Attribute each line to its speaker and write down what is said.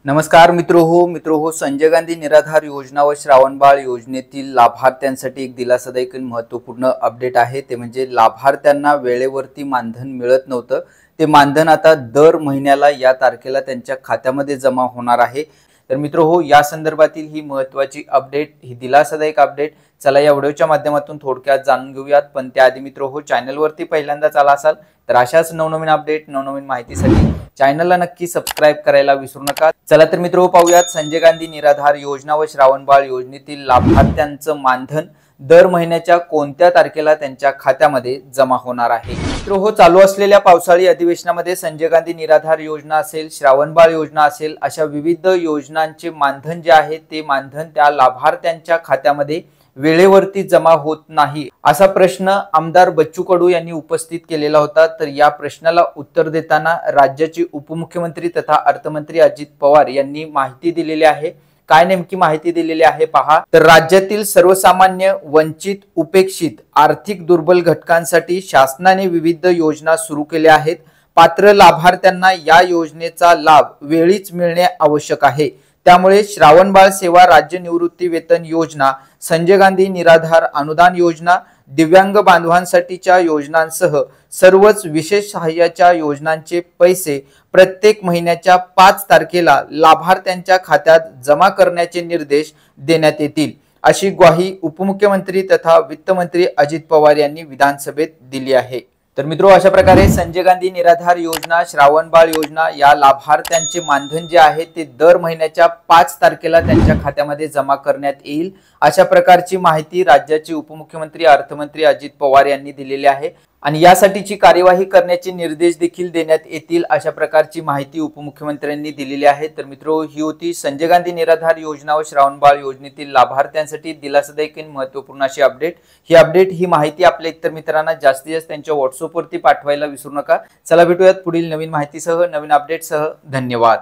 Speaker 1: नमस्कार मित्रो संजय गांधी निराधार योजना व श्रावणबाळ योजनेतील लाभार्थ्यांसाठी एक दिलासादायक महत्त्वपूर्ण अपडेट आहे। ते म्हणजे लाभार्थ्यांना वेळेवरती मानधन मिळत नव्हतं, ते मानधन आता दर महिन्याला या तारखेला त्यांच्या खात्यामध्ये जमा होणार आहे। तर मित्रो या संदर्भातील ही महत्त्वाची अपडेट, ही दिलासादायक अपडेट चला या व्हिडिओच्या माध्यमातून थोडक्यात जाणून घेऊयात। पण त्याआधी मित्रो चॅनलवरती पहिल्यांदाच आला असाल तर अशाच नवनवीन अपडेट नवनवीन माहितीसाठी चॅनलला नक्की सबस्क्राइब करायला विसरू नका। चला तर मित्रो पाहूयात संजय गांधी निराधार योजना व श्रावणबाळ योजनेतील लाभार्थ्यांचं मानधन दर महिन्याच्या कोणत्या तारखेला त्यांच्या खात्यामध्ये जमा होणार आहे। मित्रो चालू असलेल्या पावसाळी अधिवेशनामध्ये संजय गांधी निराधार योजना असेल, श्रावणबाळ योजना असेल, अशा विविध योजनांचे मानधन जे आहे ते मानधन त्या लाभार्थ्यांच्या खात्यामध्ये वेळेवरती जमा होत नाही असा प्रश्न आमदार बच्चू कडू यांनी उपस्थित केलेला होता। तर या प्रश्नाला उत्तर देताना राज्याचे उपमुख्यमंत्री तथा अर्थमंत्री अजित पवार यांनी माहिती दिलेली आहे। काय नेमकी माहिती दिलेली आहे पहा। तर राज्यातील सर्वसामान्य, वंचित, उपेक्षित, आर्थिक दुर्बल घटकांसाठी शासनाने विविध योजना सुरू केल्या आहेत। पात्र लाभार्थ्यांना या योजनेचा लाभ वेळीच मिळणे आवश्यक आहे। त्यामुळे श्रावणबाळ सेवा राज्य निवृत्ती वेतन योजना, संजय गांधी निराधार अनुदान योजना, दिव्यांग बांधवांसाठीच्या योजनांसह सर्वच विशेष सहाय्याच्या योजनांचे पैसे प्रत्येक महिन्याच्या 5 तारखेला लाभार्थ्यांच्या खात्यात जमा करण्याचे निर्देश देण्यात येतील, अशी ग्वाही उपमुख्यमंत्री तथा वित्तमंत्री अजित पवार यांनी विधानसभेत दिली आहे। तर मित्रो अशा प्रकारे संजय गांधी निराधार योजना, श्रावणबाळ योजना या लाभार्थ्यांचे मानधन जे आहे ते दर महिन्याच्या 5 तारखेला त्यांच्या खात्यामध्ये जमा करण्यात येईल, अशा प्रकारची माहिती राज्याचे उपमुख्यमंत्री अर्थमंत्री अजित पवार यांनी दिलेली आहे। आणि यासाठीची कार्यवाही करण्याचे निर्देश देखील देण्यात येतील, अशा प्रकारची माहिती उपमुख्यमंत्र्यांनी दिलेली आहे। तर मित्रो ही होती संजय गांधी निराधार योजना व श्रावणबाळ योजनेतील लाभार्थ्यांसाठी दिलासादायक महत्त्वपूर्ण अशी अपडेट। ही माहिती आपल्या इतर मित्रांना जास्तीत जास्त त्यांच्या व्हॉट्सअपवरती पाठवायला विसरू नका। चला भेटूयात पुढील नवीन माहितीसह, नवीन अपडेटसह। धन्यवाद।